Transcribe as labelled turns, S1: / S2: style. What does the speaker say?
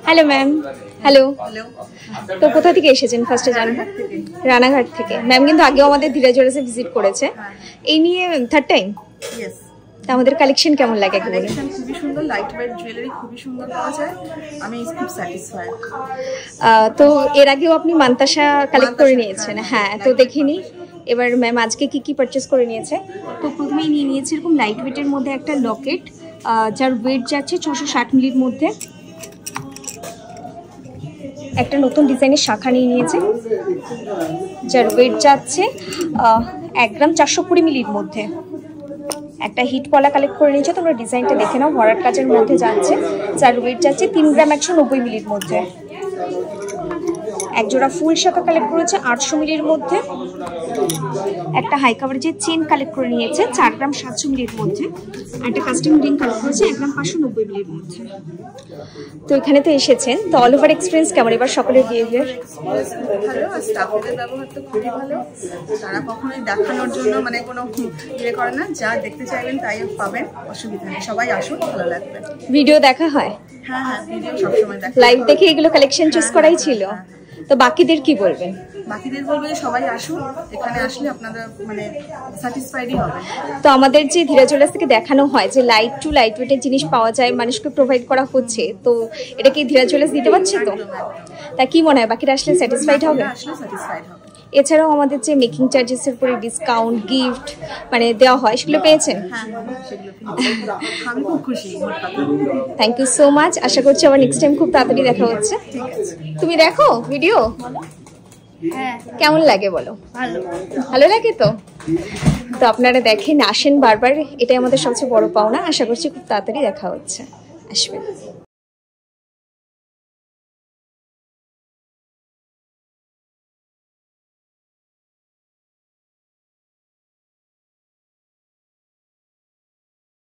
S1: Hello ma'am. Hello. তো কোথা থেকে এসেছেন ফার্স্টে জানবো? রানাঘাট থেকে। ম্যাম কিন্তু আগেও আমাদের ধীরা জুয়েলার্সে ভিজিট করেছে, এই নিয়ে থার্ড টাইম। তা আমাদের কালেকশন কেমন লাগে?
S2: কালেকশন খুবই সুন্দর, লাইট ওয়েট জুয়েলারি খুবই সুন্দর পাওয়া যায়, আমি খুব স্যাটিসফাইড।
S1: তো এর আগেও আপনি মান্তাসা কালেক্ট করে নিয়েছেন? হ্যাঁ, তো দেখিনি এবার ম্যাম আজকে কি কি পারচেস করে নিয়েছে। তো প্রথমেই নিয়ে নিয়েছে এরকম লাইট ওয়েটের মধ্যে একটা লকেট, যার ওয়েট যাচ্ছে 660 মিলির মধ্যে। একটা নতুন ডিজাইনের শাখা নিয়ে নিয়েছে, যার ওয়েট যাচ্ছে 1 গ্রাম 420 মিলির মধ্যে। একটা হিট পলা কালেক্ট করে নিয়েছে, তোমরা ডিজাইনটা দেখে নাও। ভরাট কাজের মধ্যে যাচ্ছে, যার ওয়েট যাচ্ছে 3 গ্রাম 190 মিলির মধ্যে। এক জোড়া ফুল শাখা কালেক্ট করেছে 800 মিলির মধ্যে। একটা হাই কাভারেজের চেন কালেক্ট করে নিয়েছে 4 গ্রাম 700 মিলির মধ্যে। একটা কাস্টম রিং কালেক্ট করেছে 1 গ্রাম 590 মিলির মধ্যে। তো এখানে তো এসেছেন, তো অল ওভার এক্সপিরিয়েন্স কেমন এবার সকলের বিহেভিয়ার?
S2: ভালো, আর স্টাফের ব্যবহার তো খুবই ভালো। তারা কখনোই দেখানোর জন্য মানে কোনো ইয়ে করে না, যা দেখতে চাইবেন তাই পাবেন, অসুবিধা নেই। সবাই আসুন, ভালো লাগবে।
S1: ভিডিও দেখা হয়?
S2: হ্যাঁ হ্যাঁ, ভিডিও সবসময় দেখা।
S1: লাইভ দেখে এগুলো কালেকশন চুজ করাই ছিল। তো বাকিদের কি বলবেন?
S2: বাকিদের বলবো যে সবাই আসুন, এখানে আসলে আপনারা মানে স্যাটিসফাইডই হবে।
S1: তো আমাদের যে ধীরা জুয়েলার্স থেকে দেখানো হয় যে লাইট টু লাইট ওয়েটের জিনিস পাওয়া যায়, মানুষকে প্রোভাইড করা হচ্ছে, তো এটা কি ধীরা জুয়েলার্স দিতে পারছে? তো তা কি মনে হয় বাকিরা আসলে স্যাটিসফাইড হবে?
S2: আসলে স্যাটিসফাইড হবে।
S1: এছাড়াও আমাদের যে মেকিং চার্জেসের উপরে ডিসকাউন্ট, গিফট মানে দেওয়া হয়, সেগুলো পেয়েছেন?
S2: হ্যাঁ, সেগুলো আমি খুব খুশি।
S1: Thank you so much. আশা করছি আবার নেক্সট টাইম খুব তাড়াতাড়ি দেখা হচ্ছে। তুমি দেখো ভিডিও?
S3: হ্যাঁ।
S1: কেমন লাগে বলো?
S3: ভালো।
S1: ভালো লাগে তো? তো আপনারা দেখেন, আসেন বারবার, এটাই আমাদের সবচেয়ে বড় পাওনা। আশা করছি খুব তাড়াতাড়ি দেখা হচ্ছে, আসবেন।